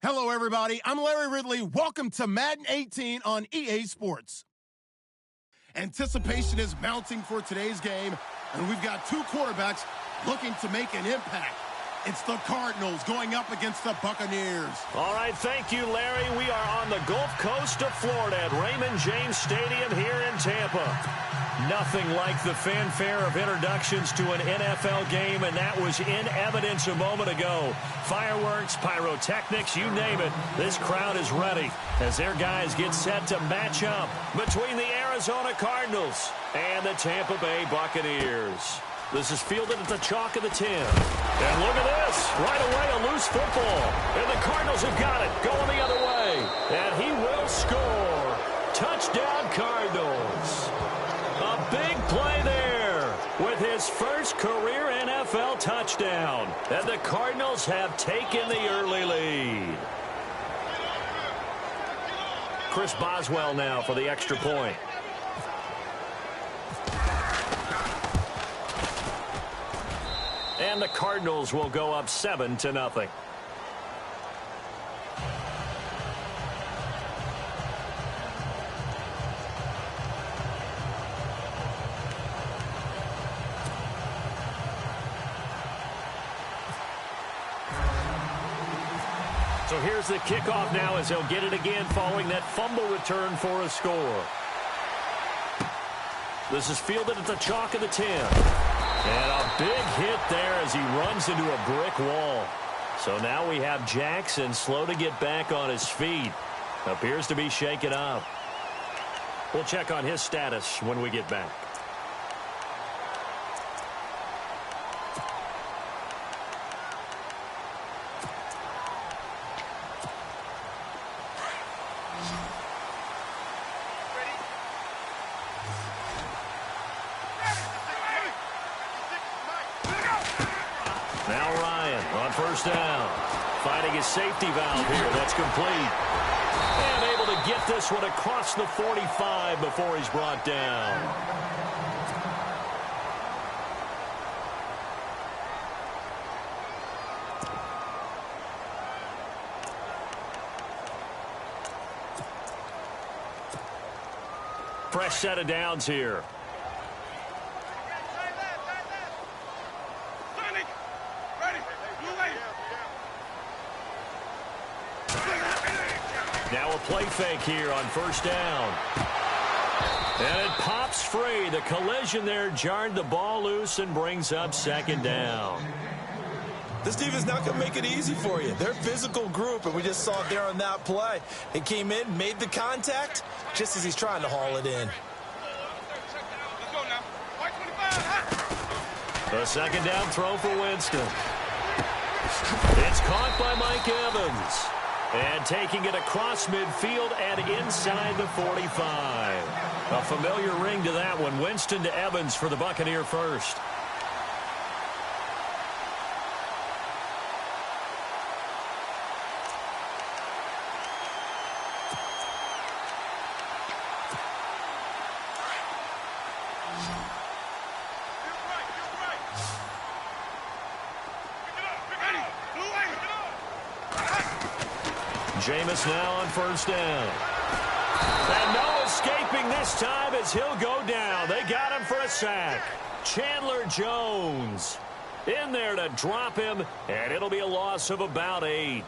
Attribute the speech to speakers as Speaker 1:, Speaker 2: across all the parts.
Speaker 1: Hello, everybody. I'm Larry Ridley. Welcome to Madden 18 on EA Sports. Anticipation is mounting for today's game, and we've got two quarterbacks looking to make an impact. It's the Cardinals going up against the Buccaneers.
Speaker 2: All right, thank you, Larry. We are on the Gulf Coast of Florida at Raymond James Stadium here in Tampa. Nothing like the fanfare of introductions to an NFL game, and that was in evidence a moment ago. Fireworks, pyrotechnics, you name it. This crowd is ready as their guys get set to match up between the Arizona Cardinals and the Tampa Bay Buccaneers. This is fielded at the chalk of the 10. And look at this. Right away, a loose football. And the Cardinals have got it. Going the other way. And he will score. Touchdown, Cardinals. A big play there with his first career NFL touchdown. And the Cardinals have taken the early lead. Chris Boswell now for the extra point. And the Cardinals will go up 7-0. So here's the kickoff now as he'll get it again following that fumble return for a score. This is fielded at the chalk of the 10. And a big hit there as he runs into a brick wall. So now we have Jackson slow to get back on his feet. Appears to be shaken up. We'll check on his status when we get back. First down. Finding his safety valve here. That's complete. And able to get this one across the 45 before he's brought down. Fresh set of downs here. Now a play fake here on first down. And it pops free. The collision there jarred the ball loose and brings up second down.
Speaker 3: This defense not going to make it easy for you. They're a physical group, and we just saw it there on that play. It came in, made the contact, just as he's trying to haul it in.
Speaker 2: A second down throw for Winston. It's caught by Mike Evans. And taking it across midfield and inside the 45. A familiar ring to that one. Winston to Evans for the Buccaneer first. Jameis now on first down. And no escaping this time as he'll go down. They got him for a sack. Chandler Jones in there to drop him, and it'll be a loss of about 8.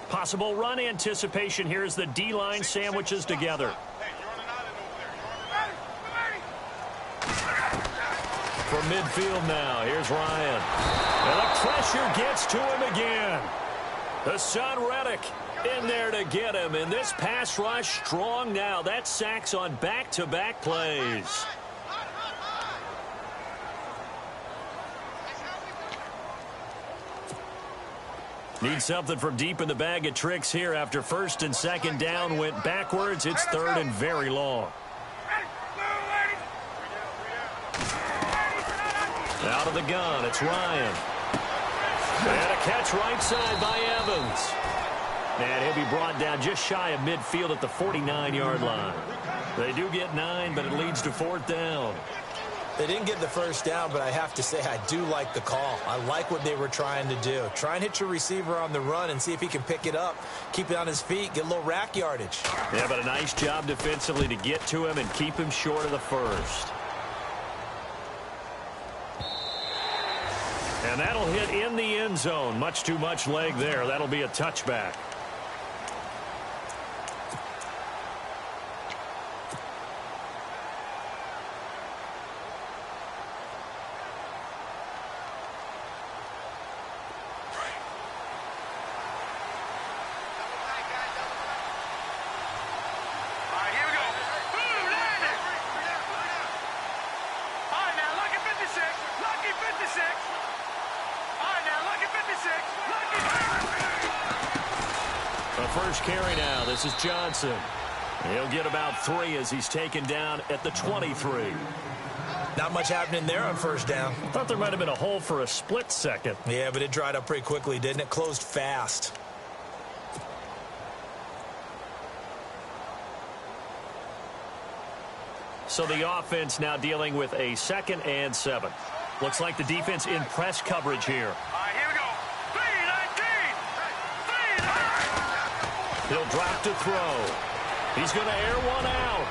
Speaker 2: Possible run anticipation here as the D-line sandwiches together. From midfield now, here's Ryan. And the pressure gets to him again. Hassan Reddick in there to get him. And this pass rush strong now. That's sacks on back-to-back plays. Need something from deep in the bag of tricks here after first and second down went backwards. It's third and very long. Out of the gun, it's Ryan. And a catch right side by Evans. And he'll be brought down just shy of midfield at the 49-yard line. They do get 9, but it leads to fourth down.
Speaker 3: They didn't get the first down, but I have to say I do like the call. I like what they were trying to do. Try and hit your receiver on the run and see if he can pick it up, keep it on his feet, get a little rack yardage.
Speaker 2: Yeah, but a nice job defensively to get to him and keep him short of the first. And that'll hit in the end zone. Much too much leg there. That'll be a touchback. First carry now. This is Johnson. He'll get about 3 as he's taken down at the 23.
Speaker 3: Not much happening there on first down.
Speaker 2: Thought there might have been a hole for a split second.
Speaker 3: Yeah, but it dried up pretty quickly, didn't it? Closed fast.
Speaker 2: So the offense now dealing with a 2nd and 7. Looks like the defense in press coverage here.
Speaker 4: Here we go. 3-19.
Speaker 2: He'll drop to throw. He's going to air one out.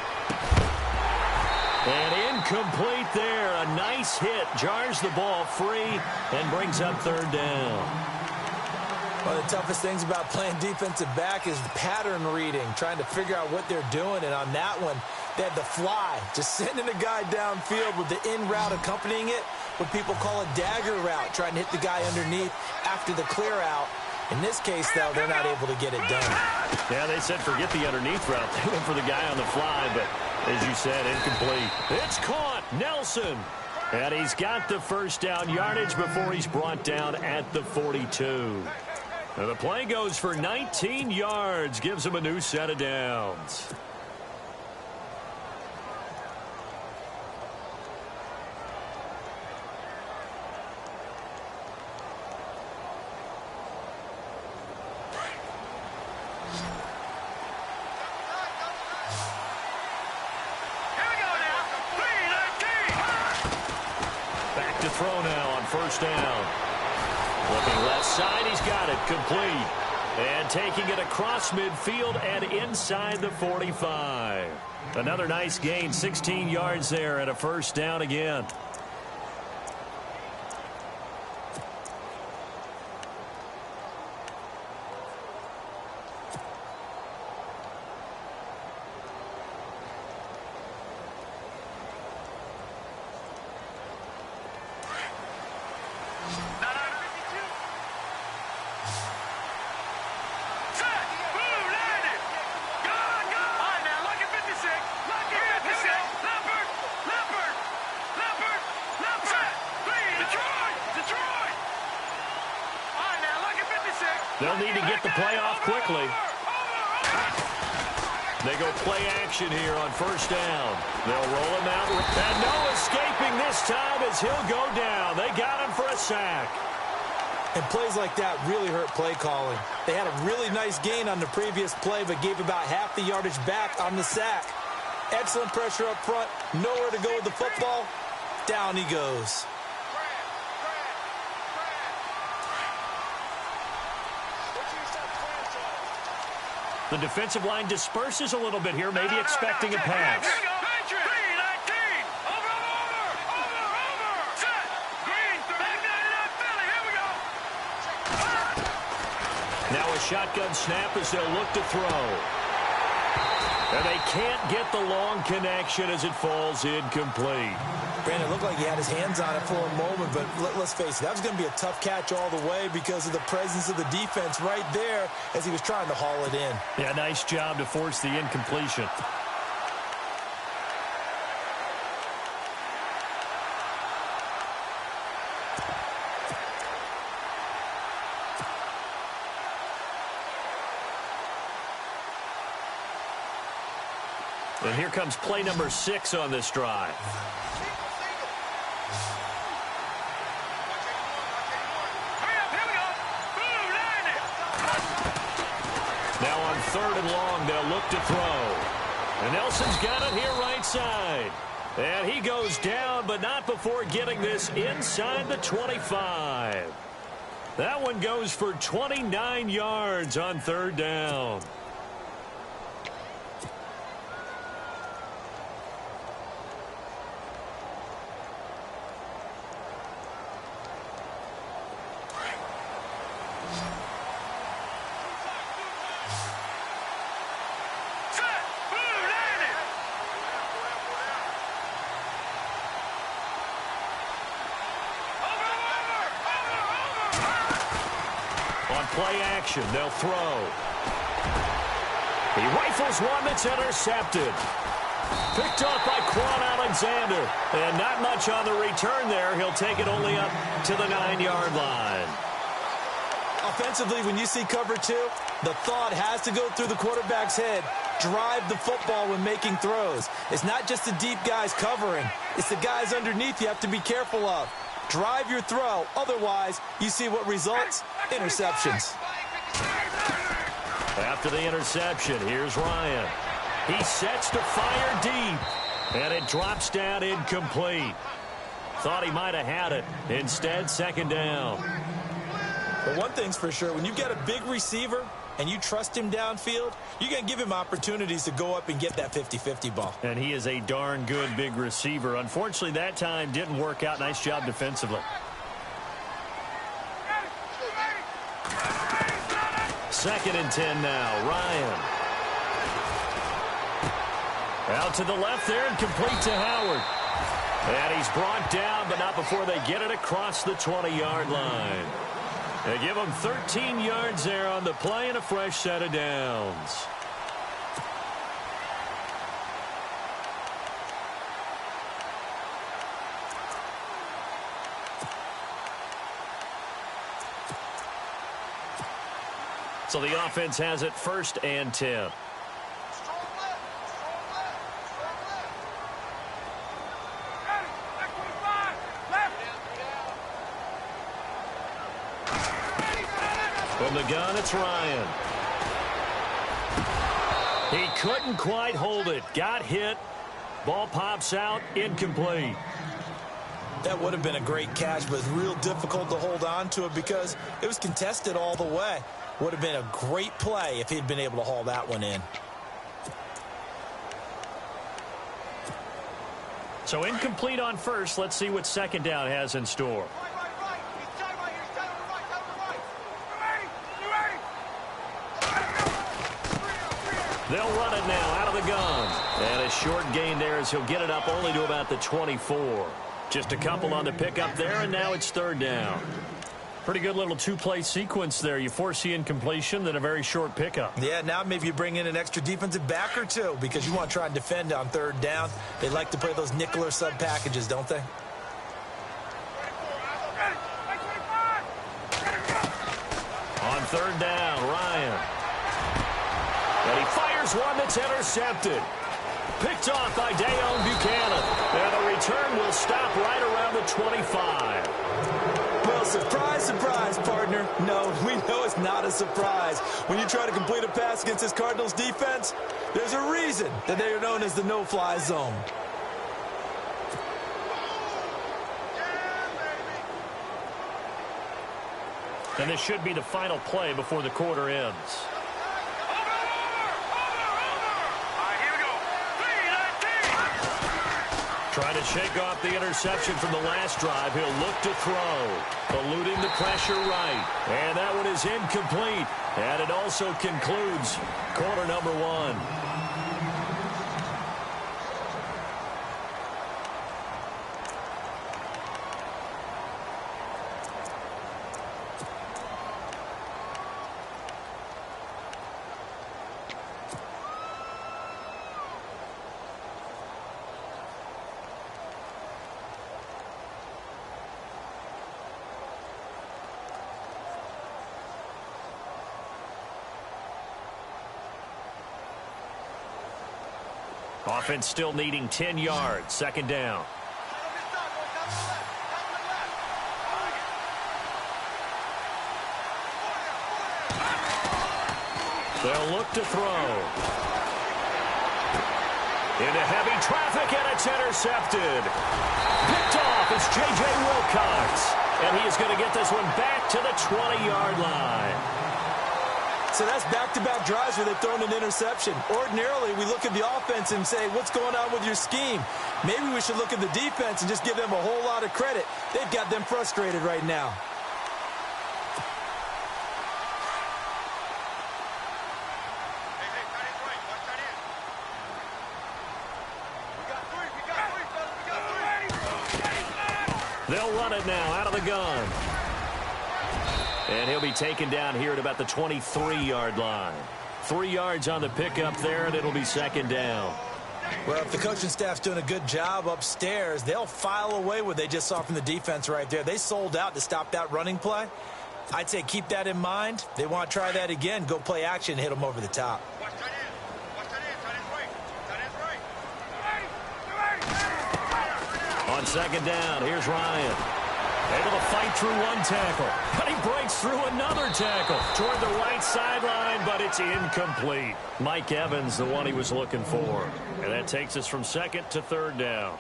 Speaker 2: And incomplete there. A nice hit. Jars the ball free and brings up 3rd down.
Speaker 3: One of the toughest things about playing defensive back is pattern reading, trying to figure out what they're doing. And on that one, they had the fly, just sending a guy downfield with the in route accompanying it, what people call a dagger route, trying to hit the guy underneath after the clear out. In this case, though, they're not able to get it done.
Speaker 2: Yeah, they said forget the underneath route. They went for the guy on the fly, but as you said, incomplete. It's caught. Nelson. And he's got the first down yardage before he's brought down at the 42. And the play goes for 19 yards, gives him a new set of downs. Throw now on first down. Looking left side, he's got it complete. And taking it across midfield and inside the 45. Another nice gain, 16 yards there and a first down again. They'll need to get the play off quickly. They go play action here on first down. They'll roll him out. And no escaping this time as he'll go down. They got him for a sack.
Speaker 3: And plays like that really hurt play calling. They had a really nice gain on the previous play, but gave about half the yardage back on the sack. Excellent pressure up front. Nowhere to go with the football. Down he goes.
Speaker 2: The defensive line disperses a little bit here, maybe expecting a pass. Now a shotgun snap as they'll look to throw. And they can't get the long connection as it falls incomplete.
Speaker 3: Brandon, it looked like he had his hands on it for a moment, but let's face it, that was going to be a tough catch all the way because of the presence of the defense right there as he was trying to haul it in.
Speaker 2: Yeah, nice job to force the incompletion. And here comes play number 6 on this drive. Now on 3rd and long, they'll look to throw. And Nelson's got it here right side. And he goes down, but not before getting this inside the 25. That one goes for 29 yards on third down. Play action, they'll throw. He rifles one that's intercepted. Picked off by Quan Alexander. And not much on the return there. He'll take it only up to the 9-yard line.
Speaker 3: Offensively, when you see cover two, the thought has to go through the quarterback's head. Drive the football when making throws. It's not just the deep guys covering. It's the guys underneath you have to be careful of. Drive your throw. Otherwise, you see what results? Interceptions.
Speaker 2: After the interception, here's Ryan. He sets to fire deep. And it drops down incomplete. Thought he might have had it. Instead, second down.
Speaker 3: But one thing's for sure, when you get a big receiver and you trust him downfield, you're going to give him opportunities to go up and get that 50-50 ball.
Speaker 2: And he is a darn good big receiver. Unfortunately, that time didn't work out. Nice job defensively. Second and 10 now. Ryan. Out to the left there and complete to Howard. And he's brought down, but not before they get it across the 20-yard line. They give him 13 yards there on the play and a fresh set of downs. So the offense has it first and 10. From the gun, it's Ryan. He couldn't quite hold it. Got hit. Ball pops out. Incomplete.
Speaker 3: That would have been a great catch, but it's real difficult to hold on to it because it was contested all the way. Would have been a great play if he'd been able to haul that one in.
Speaker 2: So incomplete on first. Let's see what second down has in store. They'll run it now out of the gun. And a short gain there as he'll get it up only to about the 24. Just a couple on the pickup there, and now it's third down. Pretty good little two-play sequence there. You force the incompletion, then a very short pickup.
Speaker 3: Yeah, now maybe you bring in an extra defensive back or two because you want to try and defend on third down. They like to play those nickel or sub packages, don't they?
Speaker 2: On third down, Ryan. And he fires one that's intercepted. Picked off by Dayon Buchanan. And the return will stop right around the 25.
Speaker 3: Well, surprise, surprise, partner. No, we know it's not a surprise. When you try to complete a pass against this Cardinals defense, there's a reason that they are known as the no-fly zone.
Speaker 2: And this should be the final play before the quarter ends. Trying to shake off the interception from the last drive. He'll look to throw. Eluding the pressure right. And that one is incomplete. And it also concludes quarter number one. Offense still needing 10 yards. Second down. They'll look to throw. Into heavy traffic, and it's intercepted. Picked off. It's J.J. Wilcox. And he is going to get this one back to the 20-yard line.
Speaker 3: So that's back-to-back drives where they've thrown an interception. Ordinarily, we look at the offense and say, what's going on with your scheme? Maybe we should look at the defense and just give them a whole lot of credit. They've got them frustrated right now.
Speaker 2: They'll run it now out of the gun. And he'll be taken down here at about the 23-yard line. 3 yards on the pickup there, and it'll be second down.
Speaker 3: Well, if the coaching staff's doing a good job upstairs, they'll file away what they just saw from the defense right there. They sold out to stop that running play. I'd say keep that in mind. They want to try that again, go play action, hit them over the top.
Speaker 2: On second down, here's Ryan. Able to fight through one tackle. But he breaks through another tackle toward the right sideline, but it's incomplete. Mike Evans, the one he was looking for. And that takes us from second to third down.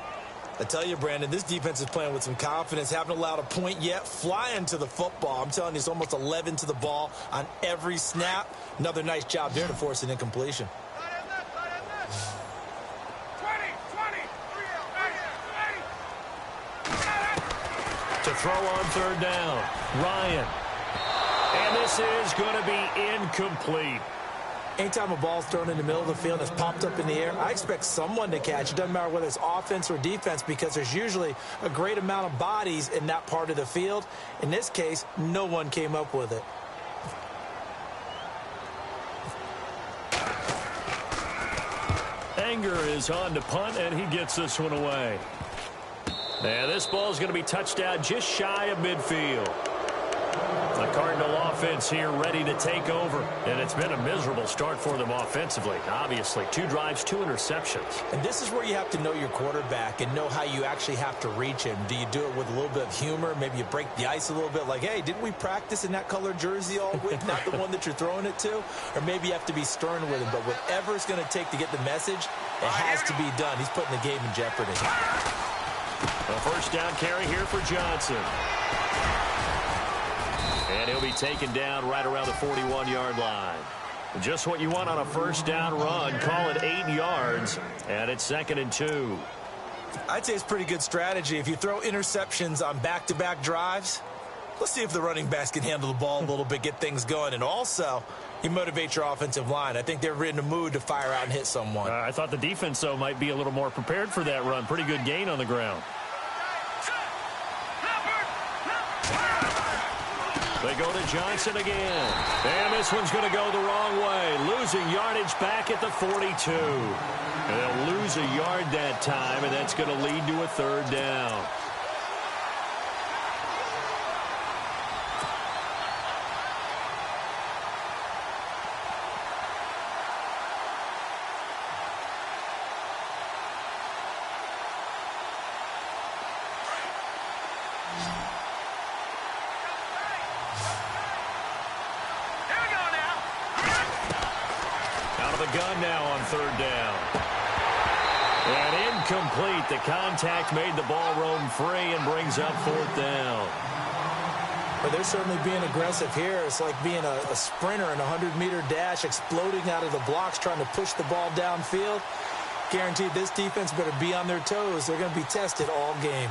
Speaker 3: I tell you, Brandon, this defense is playing with some confidence. Haven't allowed a point yet. Flying to the football. I'm telling you, it's almost 11 to the ball on every snap. Another nice job there to force an incompletion.
Speaker 2: To throw on third down, Ryan. And this is going to be incomplete.
Speaker 3: Anytime a ball's thrown in the middle of the field and it's popped up in the air, I expect someone to catch it. Doesn't matter whether it's offense or defense, because there's usually a great amount of bodies in that part of the field. In this case, no one came up with it.
Speaker 2: Anger is on to punt, and he gets this one away. And this ball is going to be touched down just shy of midfield. The Cardinal offense here ready to take over. And it's been a miserable start for them offensively, obviously. 2 drives, 2 interceptions.
Speaker 3: And this is where you have to know your quarterback and know how you actually have to reach him. Do you do it with a little bit of humor? Maybe you break the ice a little bit like, hey, didn't we practice in that colored jersey all week? Not the one that you're throwing it to? Or maybe you have to be stern with him. But whatever it's going to take to get the message, it has to be done. He's putting the game in jeopardy.
Speaker 2: A first down carry here for Johnson. And he'll be taken down right around the 41-yard line. Just what you want on a first down run. Call it 8 yards, and it's 2nd and 2.
Speaker 3: I'd say it's pretty good strategy. If you throw interceptions on back-to-back drives, let's see if the running backs can handle the ball a little bit, get things going. And also, you motivate your offensive line. I think they're in the mood to fire out and hit someone.
Speaker 2: I thought the defense, though, might be a little more prepared for that run. Pretty good gain on the ground. They go to Johnson again. And this one's going to go the wrong way. Losing yardage back at the 42. And they'll lose a yard that time, and that's going to lead to a third down. Gun now on third down. And incomplete. The contact made the ball roam free and brings up 4th down.
Speaker 3: But they're certainly being aggressive here. It's like being a sprinter in a 100-meter dash, exploding out of the blocks, trying to push the ball downfield. Guaranteed this defense better be on their toes. They're going to be tested all game.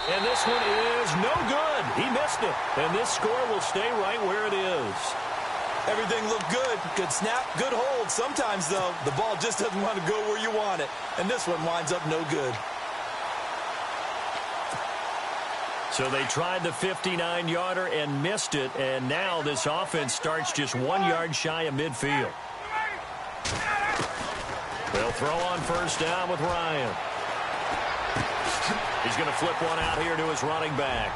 Speaker 2: And this one is no good. He missed it. And this score will stay right where it is.
Speaker 3: Everything looked good. Good snap, good hold. Sometimes, though, the ball just doesn't want to go where you want it. And this one winds up no good.
Speaker 2: So they tried the 59-yarder and missed it. And now this offense starts just 1 yard shy of midfield. They'll throw on first down with Ryan. He's going to flip one out here to his running back.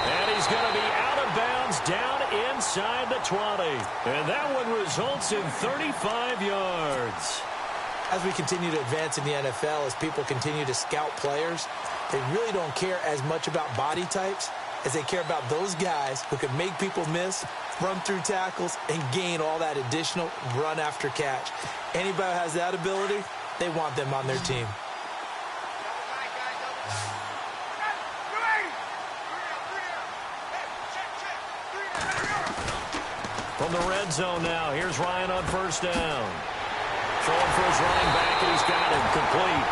Speaker 2: And he's going to be out of bounds down inside the 20. And that one results in 35 yards.
Speaker 3: As we continue to advance in the NFL, as people continue to scout players, they really don't care as much about body types. is they care about those guys who can make people miss, run through tackles, and gain all that additional run after catch. Anybody who has that ability, they want them on their team.
Speaker 2: From the red zone now, here's Ryan on first down. Throwing for his running back, and he's got him complete.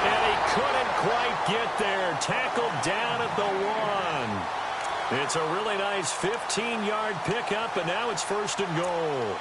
Speaker 2: And he couldn't quite get there. Tackled down at the 1. It's a really nice 15-yard pickup, and now it's first and goal.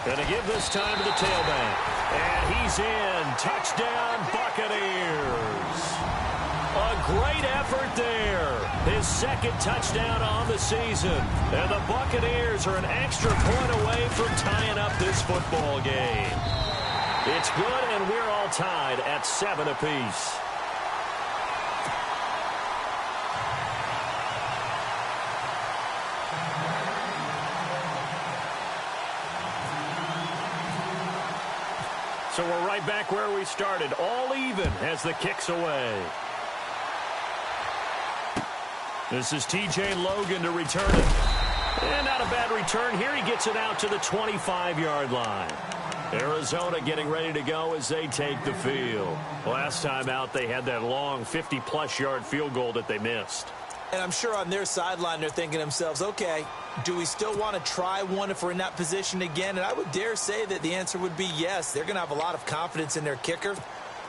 Speaker 2: Going to give this time to the tailback. And he's in. Touchdown, Buccaneers. A great effort there. His second touchdown on the season. And the Buccaneers are an extra point away from tying up this football game. It's good, and we're all tied at 7 apiece. So we're right back where we started, all even as the kick's away. This is T.J. Logan to return it. And not a bad return here. He gets it out to the 25-yard line. Arizona getting ready to go as they take the field. Last time out, they had that long 50-plus yard field goal that they missed.
Speaker 3: And I'm sure on their sideline they're thinking to themselves, okay, do we still want to try one if we're in that position again? And I would dare say that the answer would be yes. They're going to have a lot of confidence in their kicker.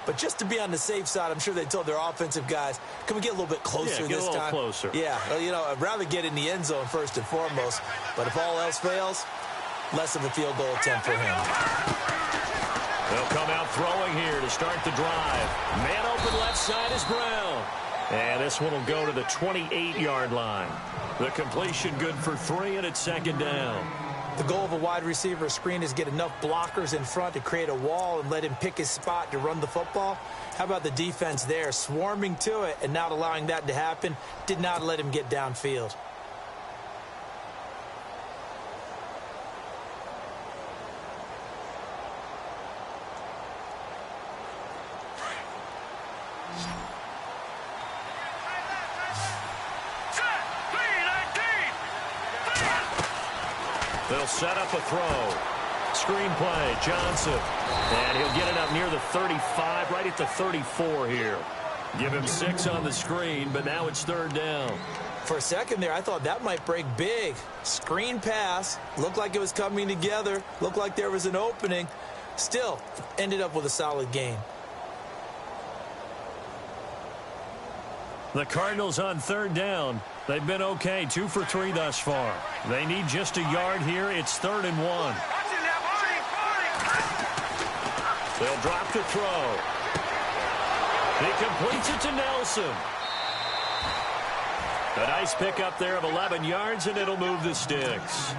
Speaker 3: But just to be on the safe side, I'm sure they told their offensive guys, can we get a little bit closer this time?
Speaker 2: Get a little closer.
Speaker 3: Yeah, well, you know, I'd rather get in the end zone first and foremost. But if all else fails, less of a field goal attempt for him.
Speaker 2: They'll come out throwing here to start the drive. Man open left side is Brown. And this one will go to the 28-yard line. The completion good for 3, and it's second down.
Speaker 3: The goal of a wide receiver screen is get enough blockers in front to create a wall and let him pick his spot to run the football. How about the defense there, swarming to it and not allowing that to happen? Did not let him get downfield.
Speaker 2: They'll set up a throw. Screen play, Johnson. And he'll get it up near the 35, right at the 34 here. Give him 6 on the screen, but now it's third down.
Speaker 3: For a second there, I thought that might break big. Screen pass. Looked like it was coming together. Looked like there was an opening. Still, ended up with a solid gain.
Speaker 2: The Cardinals on third down. They've been okay, 2 for 3 thus far. They need just a yard here. It's 3rd and 1. They'll drop the throw. He completes it to Nelson. A nice pickup there of 11 yards, and it'll move the sticks.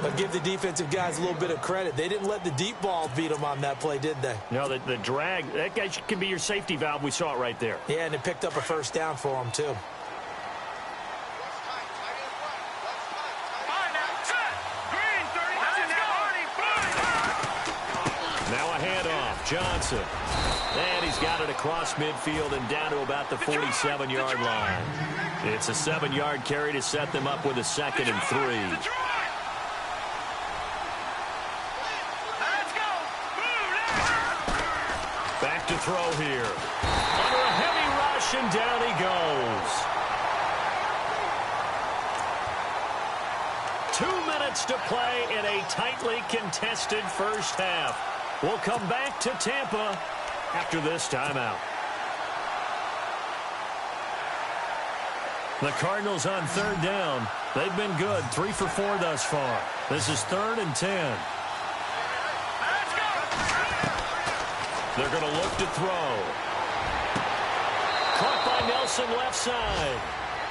Speaker 3: But give the defensive guys a little bit of credit. They didn't let the deep ball beat them on that play, did they?
Speaker 2: No, the drag, that guy can be your safety valve. We saw it right there. Yeah,
Speaker 3: and it picked up a first down for them, too.
Speaker 2: Johnson. And he's got it across midfield and down to about the 47-yard line. It's a 7-yard carry to set them up with a 2nd and 3. Back to throw here. Under a heavy rush, and down he goes. 2 minutes to play in a tightly contested first half. We'll come back to Tampa after this timeout. The Cardinals on third down. They've been good, 3 for 4 thus far. This is 3rd and 10. They're going to look to throw. Caught by Nelson left side.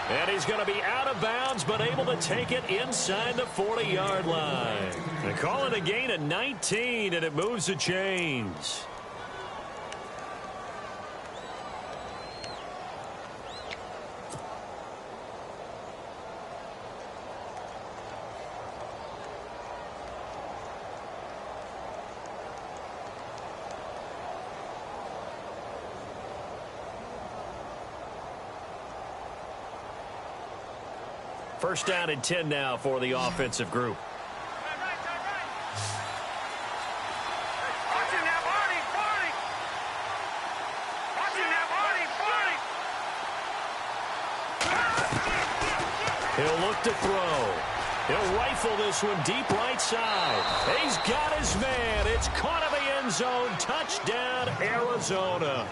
Speaker 2: And he's going to be out of bounds, but able to take it inside the 40-yard line. They call it a gain of 19, and it moves the chains. First down and 10 now for the offensive group. He'll look to throw. He'll rifle this one deep right side. He's got his man. It's caught in the end zone. Touchdown, Arizona.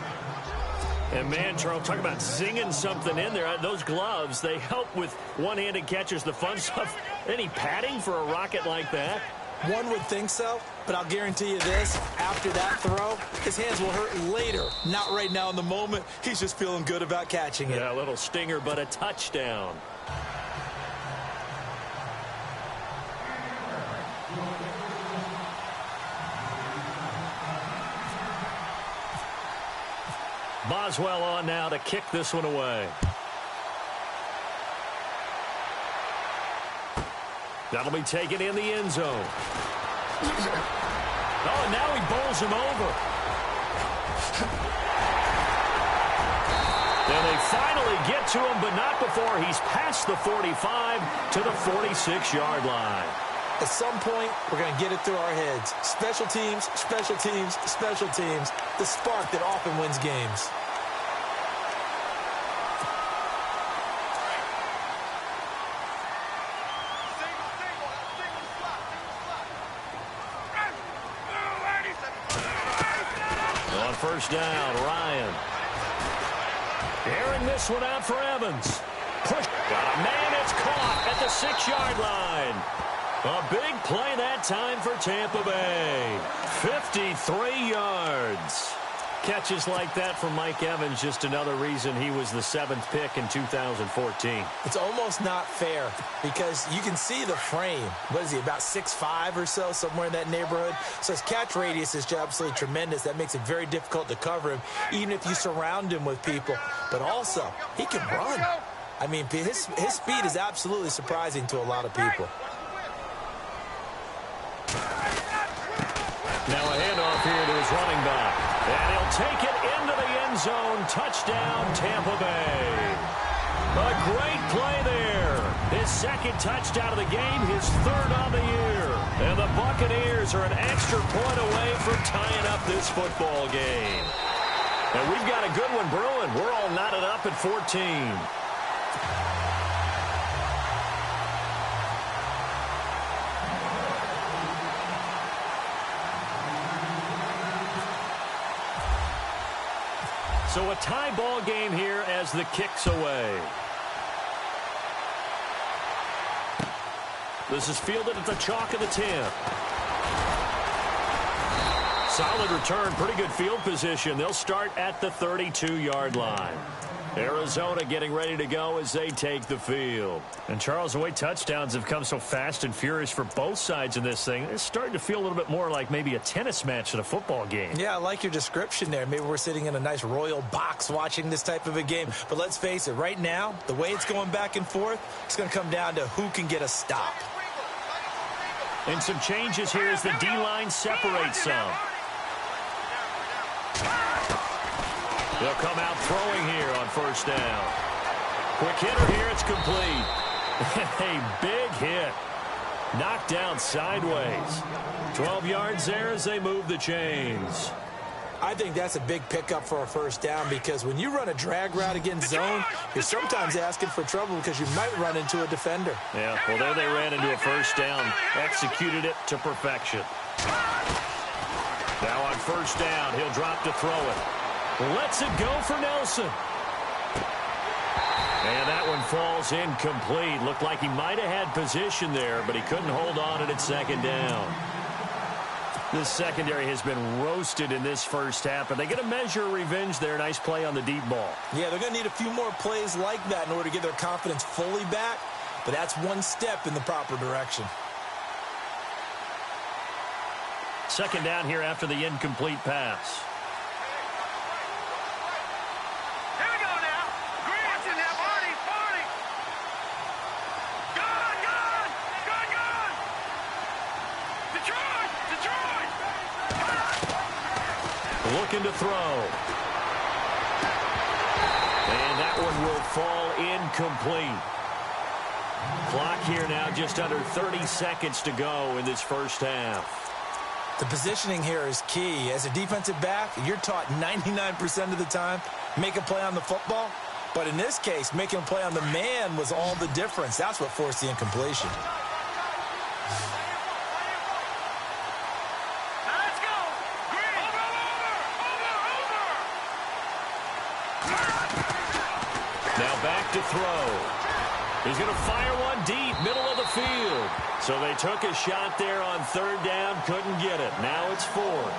Speaker 2: And, man, Charles, talk about zinging something in there. Those gloves, they help with one-handed catches, the fun stuff. Any padding for a rocket like that?
Speaker 3: One would think so, but I'll guarantee you this. After that throw, his hands will hurt later. Not right now in the moment. He's just feeling good about catching it.
Speaker 2: Yeah, a little stinger, but a touchdown. Boswell on now to kick this one away. That'll be taken in the end zone. Oh, and now he bowls him over. And they finally get to him, but not before he's past the 45 to the 46-yard line.
Speaker 3: At some point, we're going to get it through our heads. Special teams, special teams, special teams. The spark that often wins games.
Speaker 2: On first down, Ryan. Airing this one out for Evans. Push. Got a man. It's caught at the 6-yard line. A big play that time for Tampa Bay. 53 yards. Catches like that from Mike Evans, just another reason he was the 7th pick in 2014.
Speaker 3: It's almost not fair because you can see the frame. What is he, about 6'5" or so, somewhere in that neighborhood? So his catch radius is absolutely tremendous. That makes it very difficult to cover him, even if you surround him with people. But also, he can run. I mean, his speed is absolutely surprising to a lot of people.
Speaker 2: Now a handoff here to his running back. And he'll take it into the end zone. Touchdown, Tampa Bay. A great play there. His 2nd touchdown of the game, his 3rd on the year. And the Buccaneers are an extra point away from tying up this football game. And we've got a good one brewing. We're all knotted up at 14. So a tie ball game here as the kick's away. This is fielded at the chalk of the 10. Solid return, pretty good field position. They'll start at the 32-yard line. Arizona getting ready to go as they take the field. And, Charles, the way touchdowns have come so fast and furious for both sides in this thing, it's starting to feel a little bit more like maybe a tennis match at a football game. Yeah, I like your description there. Maybe we're sitting in a nice royal box watching this type of a game. But let's face it, right now, the way it's going back and forth, it's going to come down to who can get a stop. And some changes here as the D-line separates some. They'll come out throwing here on first down. Quick hitter here, it's complete. A big hit. Knocked down sideways. 12 yards there as they move the chains. I think that's a big pickup for a first down because when you run a drag route against zone, you're sometimes asking for trouble because you might run into a defender. Yeah, well, there they ran into a first down. Executed it to perfection. Now on first down, he'll drop to throw it. Lets it go for Nelson. And that one falls incomplete. Looked like he might have had position there, but he couldn't hold on to it at second down. This secondary has been roasted in this first half, but they get a measure of revenge there. Nice play on the deep ball. Yeah, they're going to need a few more plays like that in order to get their confidence fully back, but that's one step in the proper direction. Second down here after the incomplete pass.
Speaker 4: Here we go now. Green. Watching that. Party. Gun. Detroit.
Speaker 2: Looking to throw. And that one will fall incomplete. Clock here now just under 30 seconds to go in this first half.
Speaker 3: The positioning here is key. As a defensive back, you're taught 99% of the time, make a play on the football. But in this case, making a play on the man was all the difference. That's what forced the incompletion.
Speaker 4: Let's go. Green. Over.
Speaker 2: Now back to throw. He's going to fire one deep, middle of the field. So they took a shot there on third down, couldn't get it. Now it's fourth.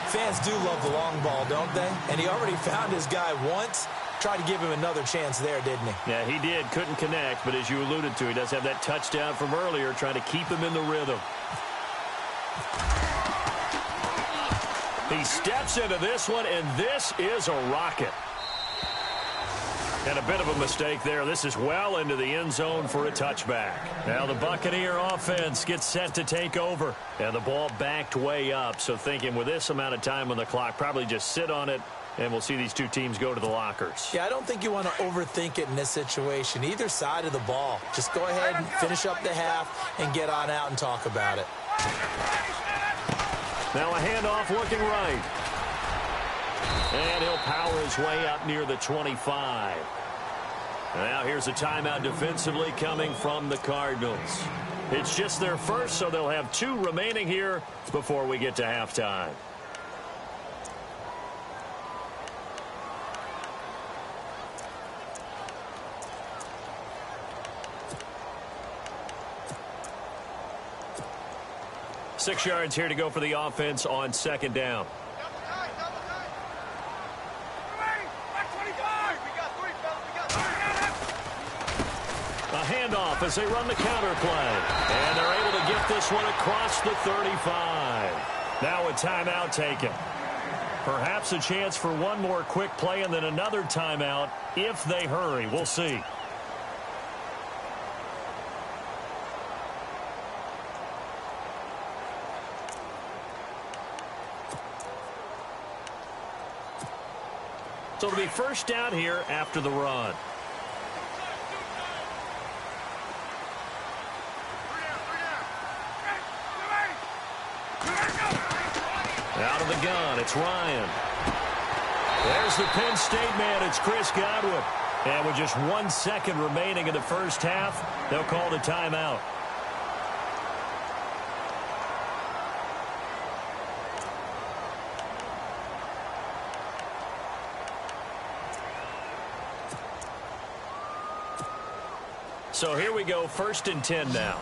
Speaker 3: Fans do love the long ball, don't they? And he already found his guy once. Tried to give him another chance there, didn't he?
Speaker 2: Yeah, he did. Couldn't connect, but as you alluded to, he does have that touchdown from earlier, trying to keep him in the rhythm. He steps into this one, and this is a rocket. And a bit of a mistake there. This is well into the end zone for a touchback. Now the Buccaneer offense gets set to take over. And the ball backed way up. So thinking with this amount of time on the clock, probably just sit on it, and we'll see these two teams go to the lockers.
Speaker 3: Yeah, I don't think you want to overthink it in this situation. Either side of the ball. Just go ahead and finish up the half and get on out and talk about it.
Speaker 2: Now a handoff looking right. And he'll power his way up near the 25. Now here's a timeout defensively coming from the Cardinals. It's just their first, so they'll have 2 remaining here before we get to halftime. Six yards here to go for the offense on second down. A handoff as they run the counter play. And they're able to get this one across the 35. Now a timeout taken. Perhaps a chance for one more quick play and then another timeout if they hurry. We'll see. So it'll be first down here after the run. Out of the gun, it's Ryan. There's the Penn State man, it's Chris Godwin. And with just 1 second remaining in the first half, they'll call the timeout. So here we go, 1st and 10 now.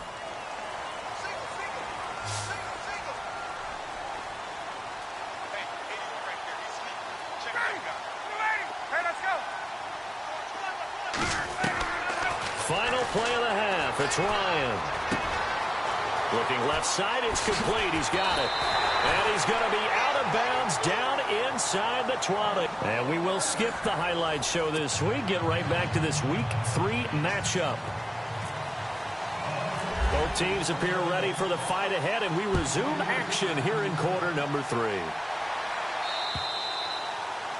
Speaker 2: Final play of the half. It's Ryan. Looking left side. It's complete. He's got it. And he's going to be out of bounds down inside the 20. And we will skip the highlight show this week. Get right back to this Week 3 matchup. Both teams appear ready for the fight ahead, and we resume action here in quarter number 3.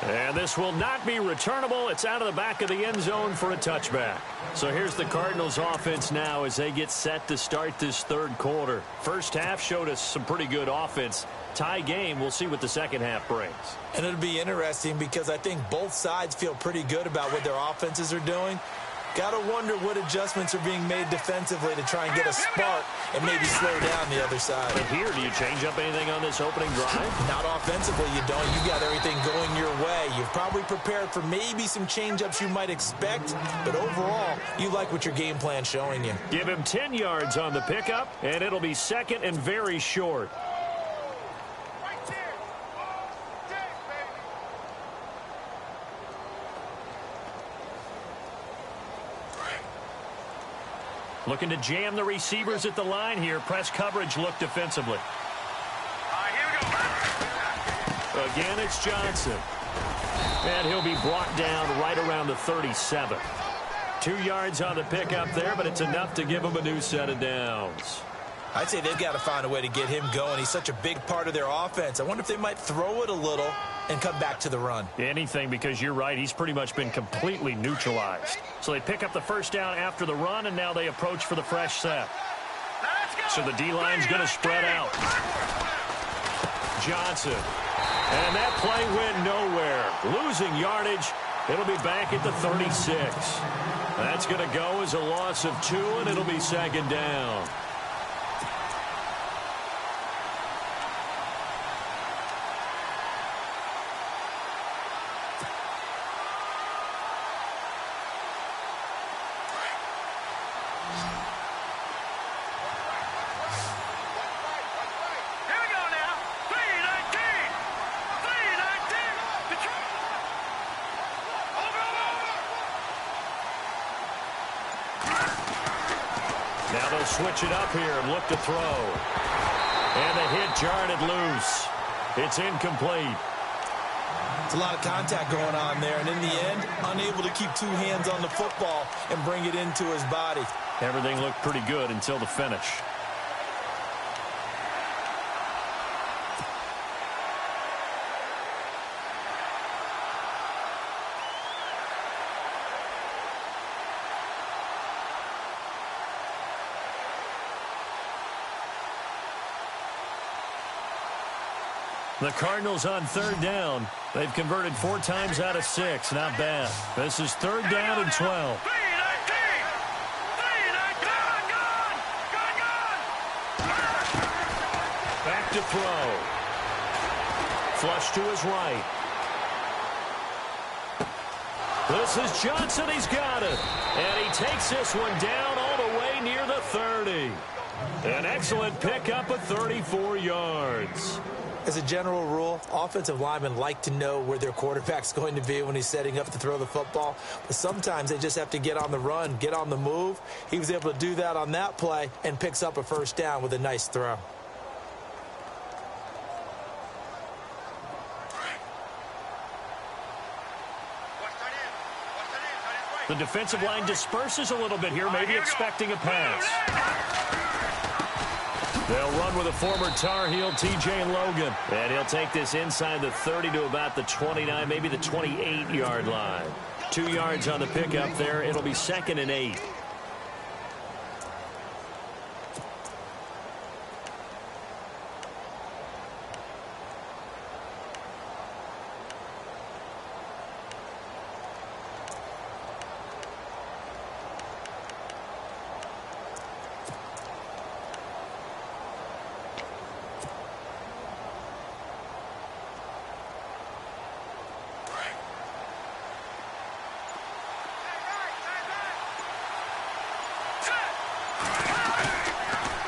Speaker 2: And this will not be returnable. It's out of the back of the end zone for a touchback. So here's the Cardinals offense now as they get set to start this third quarter. First half showed us some pretty good offense. Tie game. We'll see what the second half brings.
Speaker 3: And it'll be interesting because I think both sides feel pretty good about what their offenses are doing. Got to wonder what adjustments are being made defensively to try and get a spark and maybe slow down the other side.
Speaker 2: And here, do you change up anything on this opening drive?
Speaker 3: Not offensively, you don't. You got everything going your way. You've probably prepared for maybe some change-ups you might expect, but overall, you like what your game plan's showing you.
Speaker 2: Give him 10 yards on the pickup, and it'll be second and very short. Looking to jam the receivers at the line here. Press coverage look defensively. Again, it's Johnson. And he'll be brought down right around the 37. 2 yards on the pickup there, but it's enough to give him a new set of downs.
Speaker 3: I'd say they've got to find a way to get him going. He's such a big part of their offense. I wonder if they might throw it a little and come back to the run.
Speaker 2: Anything, because you're right, he's pretty much been completely neutralized. So they pick up the first down after the run, and now they approach for the fresh set. So the D-line's going to spread out. Johnson. And that play went nowhere. Losing yardage. It'll be back at the 36. That's going to go as a loss of 2, and it'll be second down. Now they'll switch it up here and look to throw. And the hit jarred it loose. It's incomplete.
Speaker 3: It's a lot of contact going on there, and in the end, unable to keep 2 hands on the football and bring it into his body.
Speaker 2: Everything looked pretty good until the finish. The Cardinals on 3rd down. They've converted 4 times out of 6. Not bad. This is 3rd down and 12. Back to throw. Flush to his right. This is Johnson. He's got it. And he takes this one down all the way near the 30. An excellent pickup of 34 yards.
Speaker 3: As a general rule, offensive linemen like to know where their quarterback's going to be when he's setting up to throw the football. But sometimes they just have to get on the run, get on the move. He was able to do that on that play and picks up a first down with a nice throw.
Speaker 2: The defensive line disperses a little bit here, maybe expecting a pass. They'll run with a former Tar Heel, T.J. Logan. And he'll take this inside the 30 to about the 29, maybe the 28-yard line. 2 yards on the pickup there. It'll be 2nd and 8.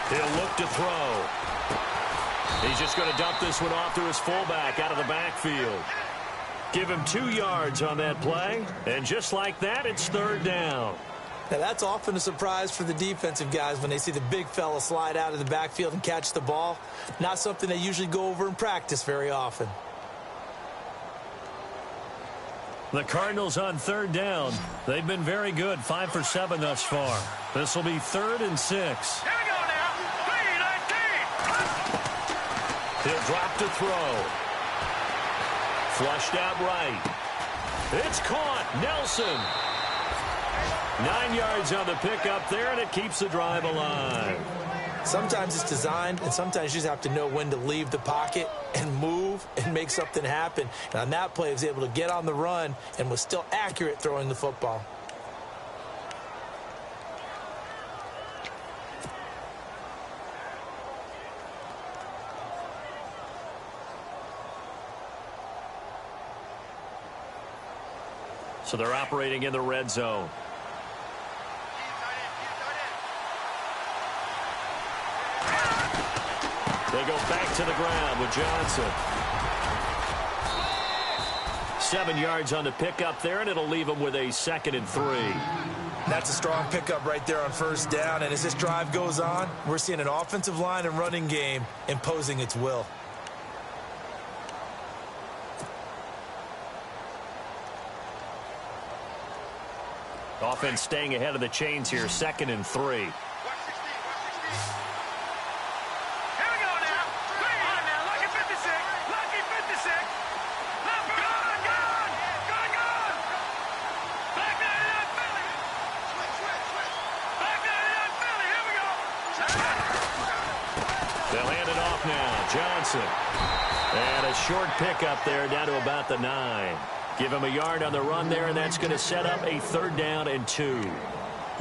Speaker 2: He'll look to throw. He's just going to dump this one off to his fullback out of the backfield. Give him 2 yards on that play. And just like that, it's 3rd down.
Speaker 3: Now, that's often a surprise for the defensive guys when they see the big fella slide out of the backfield and catch the ball. Not something they usually go over in practice very often.
Speaker 2: The Cardinals on 3rd down. They've been very good, 5 for 7 thus far. This will be 3rd and 6.
Speaker 4: Here we go now. 3-19.
Speaker 2: He'll drop to throw. Flushed out right. It's caught. Nelson. 9 yards on the pickup there, and it keeps the drive alive.
Speaker 3: Sometimes it's designed, and sometimes you just have to know when to leave the pocket and move and make something happen. And on that play, he was able to get on the run and was still accurate throwing the football.
Speaker 2: So they're operating in the red zone. They go back to the ground with Johnson. 7 yards on the pickup there, and it'll leave them with a 2nd and 3.
Speaker 3: That's a strong pickup right there on 1st down, and as this drive goes on, we're seeing an offensive line and running game imposing its will.
Speaker 2: Offense staying ahead of the chains here, 2nd and 3. They'll hand it off now. Johnson. And a short pickup there down to about the 9. Give him a yard on the run there, and that's going to set up a 3rd down and 2.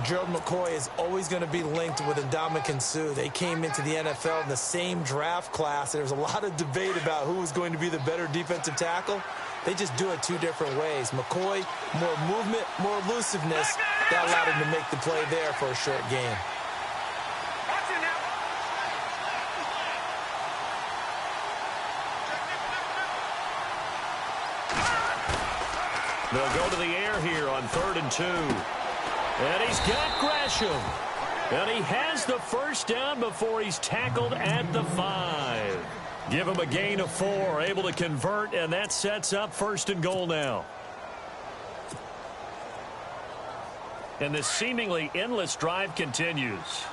Speaker 3: Gerald McCoy is always going to be linked with Ndamukong Suh. They came into the NFL in the same draft class. There was a lot of debate about who was going to be the better defensive tackle. They just do it 2 different ways. McCoy, more movement, more elusiveness. That allowed him to make the play there for a short gain.
Speaker 2: They'll go to the air here on 3rd and 2. And he's got Gresham. And he has the 1st down before he's tackled at the 5. Give him a gain of 4, able to convert, and that sets up 1st and goal now. And this seemingly endless drive continues.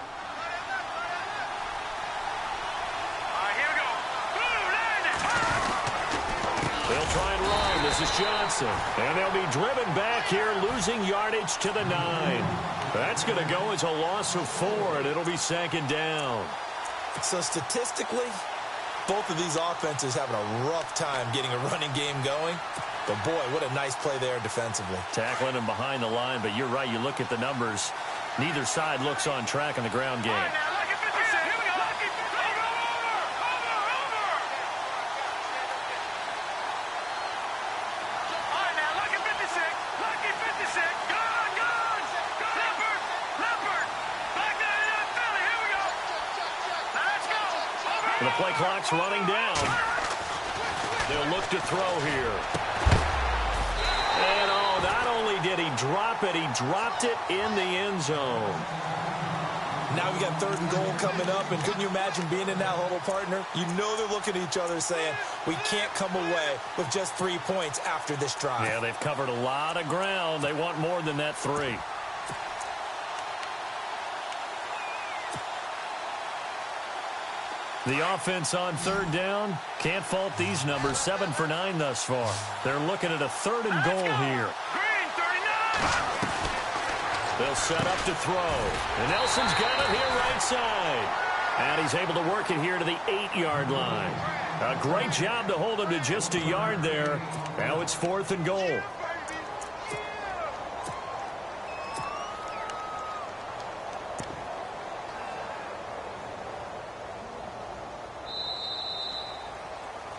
Speaker 2: They'll try and run. This is Johnson. And they'll be driven back here, losing yardage to the 9. That's going to go as a loss of 4, and it'll be 2nd down.
Speaker 3: So statistically, both of these offenses having a rough time getting a running game going. But, boy, what a nice play there defensively.
Speaker 2: Tackling him behind the line, but you're right. You look at the numbers. Neither side looks on track in the ground game. And the play clock's running down. They'll look to throw here. And, oh, not only did he drop it, he dropped it in the end zone.
Speaker 3: Now we got 3rd and goal coming up, and couldn't you imagine being in that huddle, partner? You know they're looking at each other saying, we can't come away with just 3 points after this drive.
Speaker 2: Yeah, they've covered a lot of ground. They want more than that 3. The offense on 3rd down, can't fault these numbers. 7 for 9 thus far. They're looking at a 3rd and goal here. They'll set up to throw. And Nelson's got it here right side. And he's able to work it here to the 8-yard line. A great job to hold him to just a yard there. Now it's 4th and goal.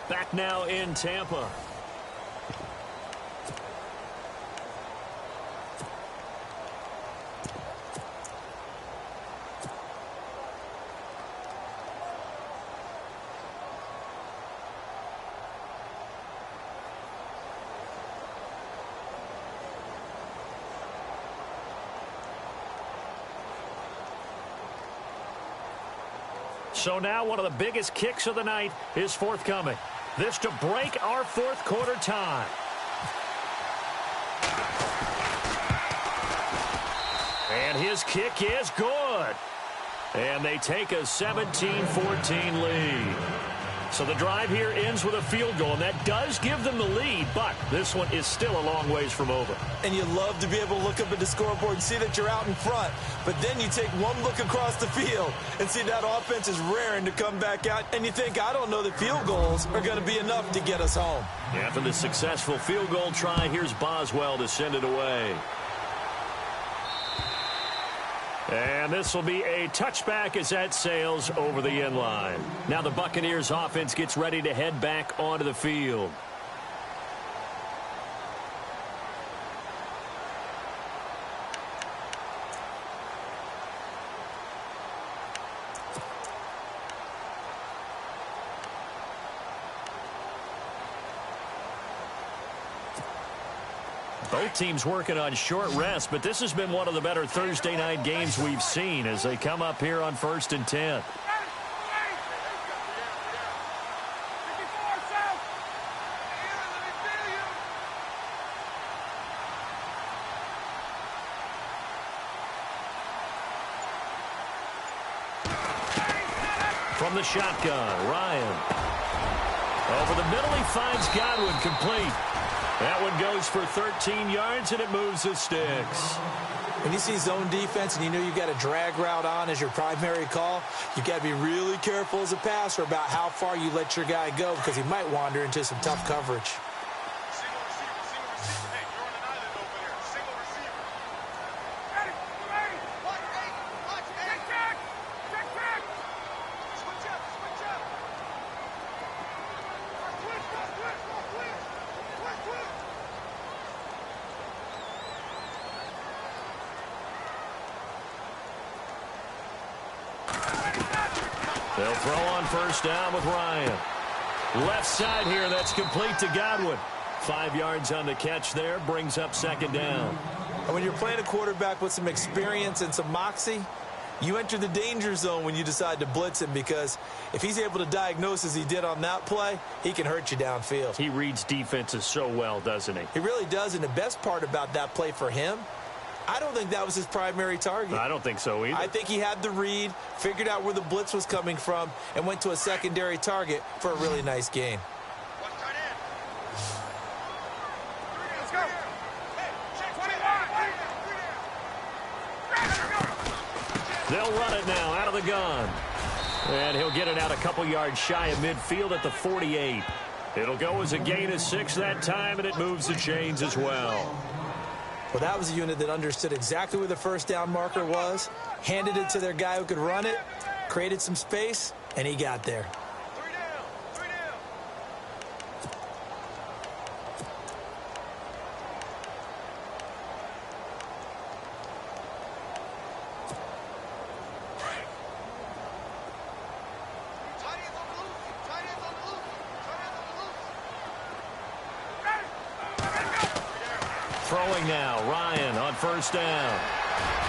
Speaker 2: Back now in Tampa. So now one of the biggest kicks of the night is forthcoming. This to break our 4th quarter tie. And his kick is good. And they take a 17-14 lead. So the drive here ends with a field goal, and that does give them the lead, but this one is still a long ways from over.
Speaker 3: And you love to be able to look up at the scoreboard and see that you're out in front, but then you take one look across the field and see that offense is raring to come back out, and you think, I don't know that field goals are going to be enough to get us home.
Speaker 2: After the successful field goal try, here's Boswell to send it away. And this will be a touchback as that sails over the end line. Now the Buccaneers offense gets ready to head back onto the field. Both teams working on short rest, but this has been one of the better Thursday night games we've seen as they come up here on 1st and 10. From the shotgun, Ryan. Over the middle, he finds Godwin, complete. That one goes for 13 yards, and it moves the sticks.
Speaker 3: When you see zone defense and you know you've got a drag route on as your primary call, you've got to be really careful as a passer about how far you let your guy go because he might wander into some tough coverage.
Speaker 2: They'll throw on first down with Ryan. Left side here, that's complete to Godwin. 5 yards on the catch there, brings up second down.
Speaker 3: And when you're playing a quarterback with some experience and some moxie, you enter the danger zone when you decide to blitz him because if he's able to diagnose as he did on that play, he can hurt you downfield.
Speaker 2: He reads defenses so well, doesn't he?
Speaker 3: He really does, and the best part about that play for him, I don't think that was his primary target.
Speaker 2: I don't think so either.
Speaker 3: I think he had the read, figured out where the blitz was coming from, and went to a secondary target for a really nice gain.
Speaker 4: Let's go.
Speaker 2: They'll run it now out of the gun. And he'll get it out a couple yards shy of midfield at the 48. It'll go as a gain of 6 that time, and it moves the chains as well.
Speaker 3: Well, that was a unit that understood exactly where the first down marker was, handed it to their guy who could run it, created some space, and he got there.
Speaker 2: Throwing now, Ryan on first down.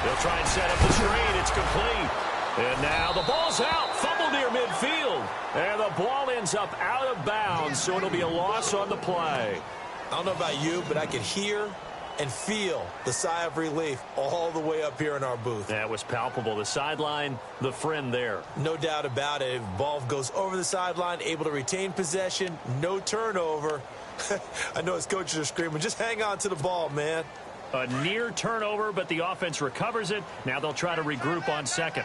Speaker 2: He'll try and set up the screen. It's complete. And now the ball's out. Fumble near midfield. And the ball ends up out of bounds, so it'll be a loss on the play.
Speaker 3: I don't know about you, but I could hear and feel the sigh of relief all the way up here in our booth.
Speaker 2: That was palpable. The sideline, the friend there.
Speaker 3: No doubt about it. Ball goes over the sideline, able to retain possession, no turnover. I know his coaches are screaming, just hang on to the ball, man.
Speaker 2: A near turnover, but the offense recovers it. Now they'll try to regroup on second.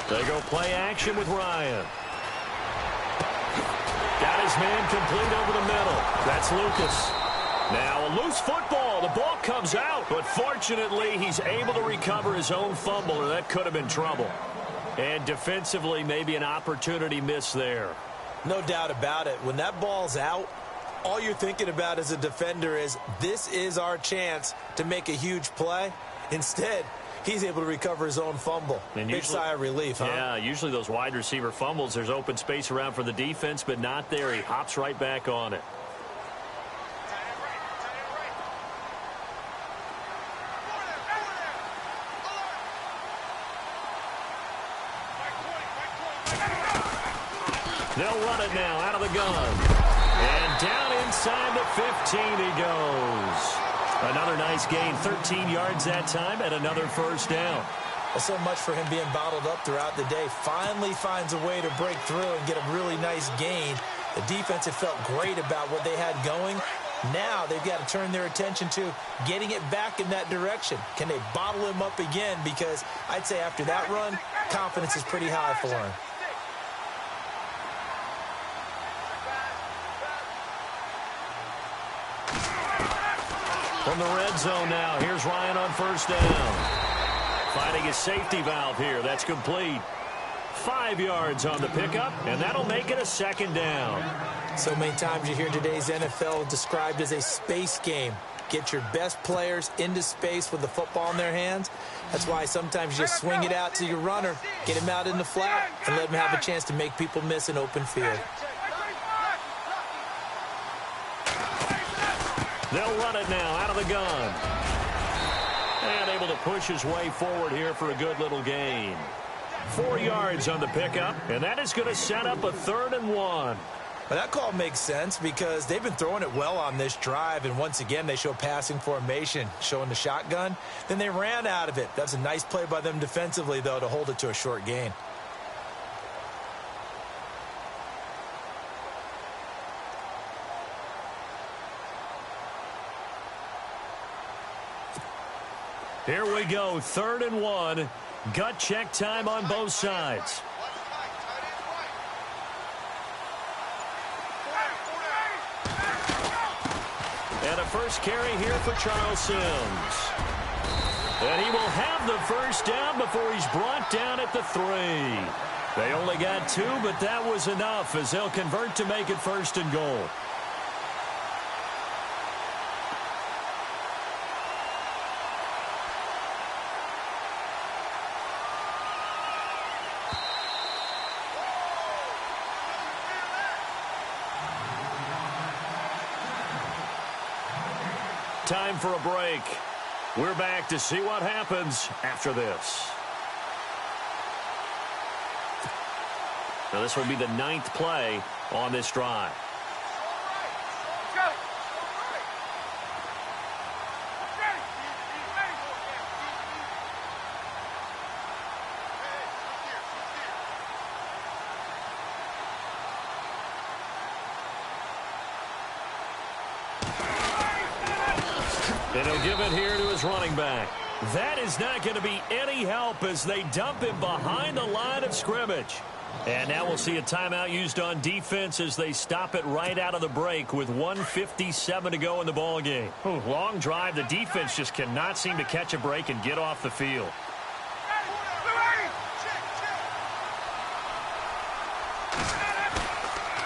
Speaker 2: They go play action with Ryan. Got his man complete over the middle. That's Lucas. Now a loose football. The ball comes out, but fortunately he's able to recover his own fumble, or that could have been trouble. And defensively, maybe an opportunity missed there.
Speaker 3: No doubt about it. When that ball's out, all you're thinking about as a defender is this is our chance to make a huge play. Instead, he's able to recover his own fumble. And big sigh of relief, huh?
Speaker 2: Yeah, usually those wide receiver fumbles, there's open space around for the defense, but not there. He hops right back on it. They'll run it now out of the gun. And down inside the 15 he goes. Another nice gain, 13 yards that time, and another first down.
Speaker 3: Well, so much for him being bottled up throughout the day. Finally finds a way to break through and get a really nice gain. The defense had felt great about what they had going. Now they've got to turn their attention to getting it back in that direction. Can they bottle him up again? Because I'd say after that run, confidence is pretty high for him.
Speaker 2: From the red zone now, here's Ryan on first down. Finding his safety valve here. That's complete. 5 yards on the pickup, and that'll make it a second down.
Speaker 3: So many times you hear today's NFL described as a space game. Get your best players into space with the football in their hands. That's why sometimes you just swing it out to your runner, get him out in the flat, and let him have a chance to make people miss an open field.
Speaker 2: They'll run it now out of the gun. And able to push his way forward here for a good little gain. 4 yards on the pickup, and that is going to set up a 3rd and 1.
Speaker 3: Well, that call makes sense because they've been throwing it well on this drive, and once again, they show passing formation, showing the shotgun. Then they ran out of it. That's a nice play by them defensively, though, to hold it to a short gain.
Speaker 2: Here we go, 3rd and 1. Gut check time on both sides. And a first carry here for Charles Sims. And he will have the first down before he's brought down at the 3. They only got 2, but that was enough as they'll convert to make it 1st and goal. Time for a break. We're back to see what happens after this. Now this will be the 9th play on this drive. And he'll give it here to his running back. That is not going to be any help as they dump him behind the line of scrimmage. And now we'll see a timeout used on defense as they stop it right out of the break with 1:57 to go in the ballgame. Long drive. The defense just cannot seem to catch a break and get off the field.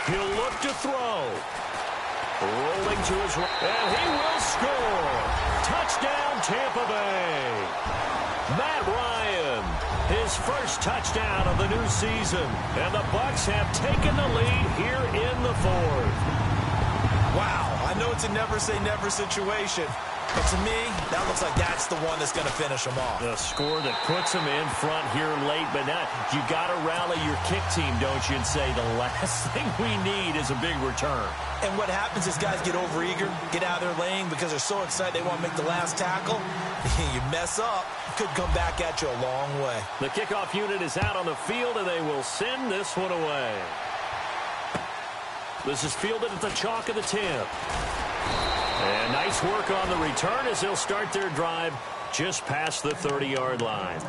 Speaker 2: He'll look to throw. Rolling to his right, and he will score. Touchdown, Tampa Bay. Matt Ryan, his first touchdown of the new season. And the Bucs have taken the lead here in the 4th.
Speaker 3: Wow, I know it's a never-say-never situation. But to me, that looks like that's the one that's going to finish them off.
Speaker 2: The score that puts them in front here late, but now you got to rally your kick team, don't you, and say the last thing we need is a big return.
Speaker 3: And what happens is guys get overeager, get out of their lane because they're so excited they want to make the last tackle. You mess up, could come back at you a long way.
Speaker 2: The kickoff unit is out on the field, and they will send this one away. This is fielded at the chalk of the 10. And nice work on the return as they'll start their drive just past the 30-yard line.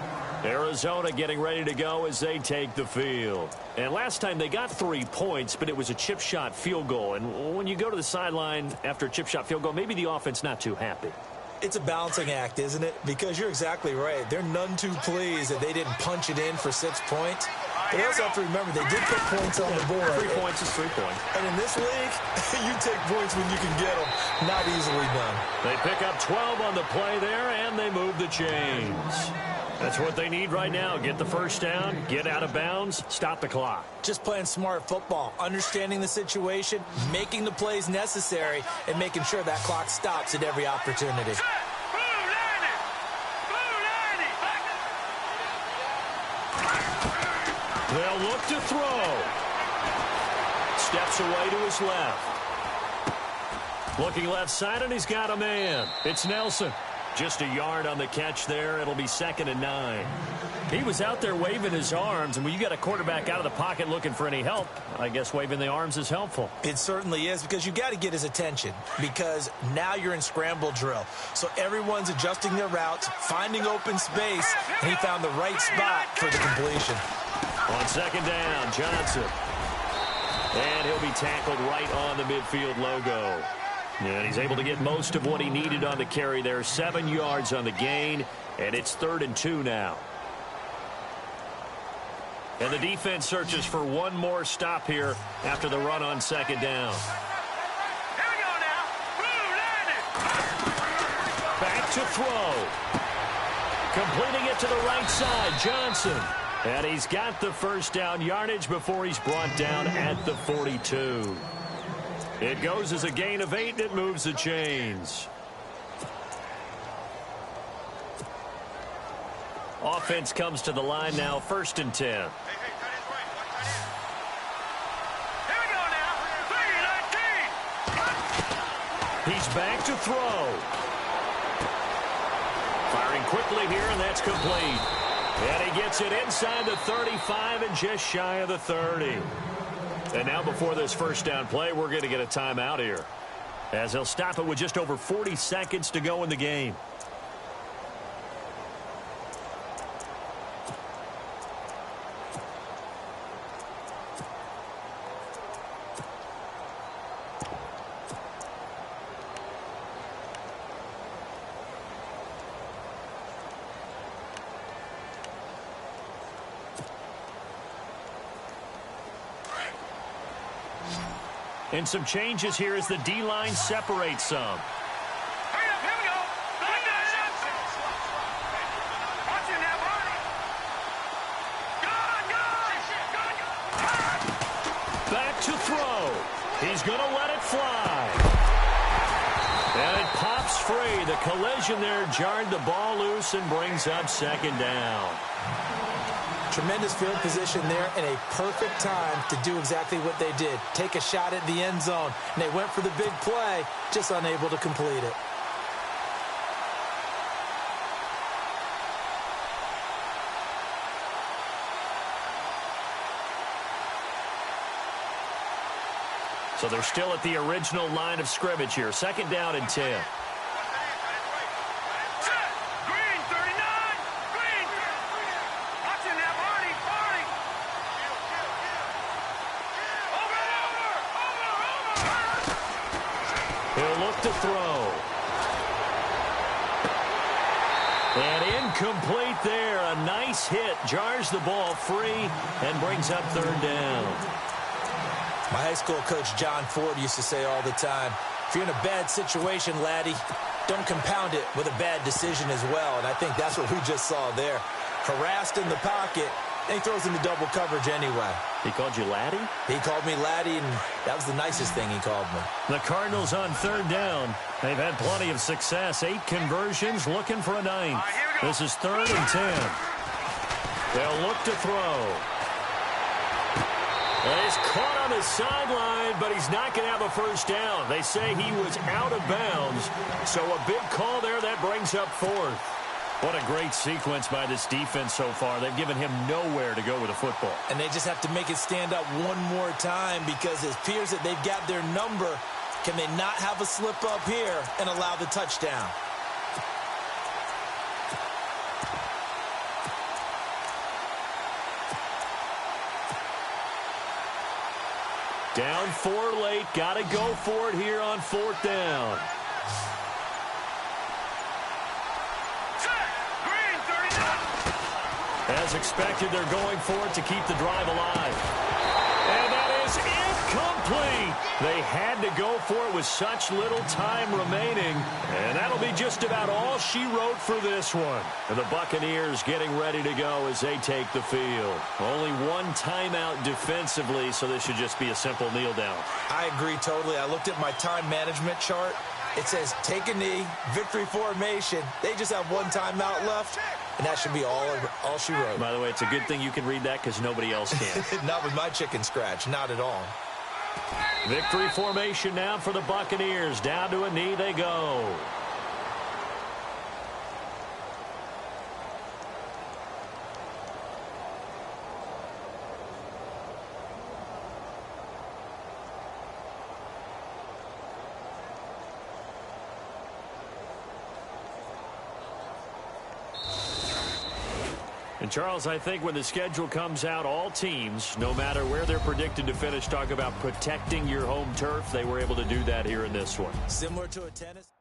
Speaker 2: Arizona getting ready to go as they take the field. And last time they got 3 points, but it was a chip shot field goal. And when you go to the sideline after a chip shot field goal, maybe the offense not too happy.
Speaker 3: It's a balancing act, isn't it? Because you're exactly right. They're none too pleased that they didn't punch it in for 6 points. But also have to remember, they did put points on the board.
Speaker 2: 3 points is 3 points.
Speaker 3: And in this league, you take points when you can get them. Not easily done.
Speaker 2: They pick up 12 on the play there, and they move the chains. That's what they need right now. Get the first down, get out of bounds, stop the clock.
Speaker 3: Just playing smart football, understanding the situation, making the plays necessary, and making sure that clock stops at every opportunity.
Speaker 2: They'll look to throw. Steps away to his left. Looking left side, and he's got a man. It's Nelson. Just a yard on the catch there. It'll be 2nd and 9. He was out there waving his arms, and when you got a quarterback out of the pocket looking for any help, I guess waving the arms is helpful.
Speaker 3: It certainly is, because you got to get his attention, because now you're in scramble drill. So everyone's adjusting their routes, finding open space, and he found the right spot for the completion.
Speaker 2: On 2nd down, Johnson. And he'll be tackled right on the midfield logo. And he's able to get most of what he needed on the carry there. 7 yards on the gain, and it's 3rd and 2 now. And the defense searches for one more stop here after the run on 2nd down.
Speaker 4: Here we go now.
Speaker 2: Back to throw. Completing it to the right side, Johnson. And he's got the first down yardage before he's brought down at the 42. It goes as a gain of 8, and it moves the chains. Offense comes to the line now, 1st and 10.
Speaker 4: Here we go now.
Speaker 2: He's back to throw. Firing quickly here, and that's complete. And he gets it inside the 35 and just shy of the 30. And now before this first down play, we're going to get a timeout here, as they'll stop it with just over 40 seconds to go in the game. And some changes here as the D-line separates some.
Speaker 4: Hurry up, here we go. Watching that body.
Speaker 2: Back to throw. He's going to let it fly. And it pops free. The collision there jarred the ball loose and brings up second down.
Speaker 3: Tremendous field position there and a perfect time to do exactly what they did. Take a shot at the end zone. And they went for the big play, just unable to complete it.
Speaker 2: So they're still at the original line of scrimmage here. Second down and 10. He'll look to throw. And incomplete there. A nice hit. Jars the ball free and brings up third down.
Speaker 3: My high school coach, John Ford, used to say all the time, if you're in a bad situation, laddie, don't compound it with a bad decision as well. And I think that's what we just saw there. Harassed in the pocket, and he throws into double coverage anyway.
Speaker 2: He called you laddie?
Speaker 3: He called me laddie, and that was the nicest thing he called me.
Speaker 2: The Cardinals on third down. They've had plenty of success. 8 conversions, looking for a 9th. This is 3rd and 10. They'll look to throw. And he's caught on the sideline, but he's not going to have a first down. They say he was out of bounds. So a big call there that brings up 4th. What a great sequence by this defense so far. They've given him nowhere to go with the football.
Speaker 3: And they just have to make it stand up one more time because it appears that they've got their number. Can they not have a slip up here and allow the touchdown?
Speaker 2: Down 4 late. Got to go for it here on 4th down. As expected, they're going for it to keep the drive alive. And that is incomplete. They had to go for it with such little time remaining. And that'll be just about all she wrote for this one. And the Buccaneers getting ready to go as they take the field. Only one timeout defensively, so this should just be a simple kneel down.
Speaker 3: I agree totally. I looked at my time management chart. It says take a knee, victory formation. They just have one timeout left. And that should be all she wrote.
Speaker 2: By the way, it's a good thing you can read that because nobody else can.
Speaker 3: Not with my chicken scratch. Not at all.
Speaker 2: Victory formation now for the Buccaneers. Down to a knee they go. And, Charles, I think when the schedule comes out, all teams, no matter where they're predicted to finish, talk about protecting your home turf. They were able to do that here in this one.
Speaker 3: Similar to a tennis...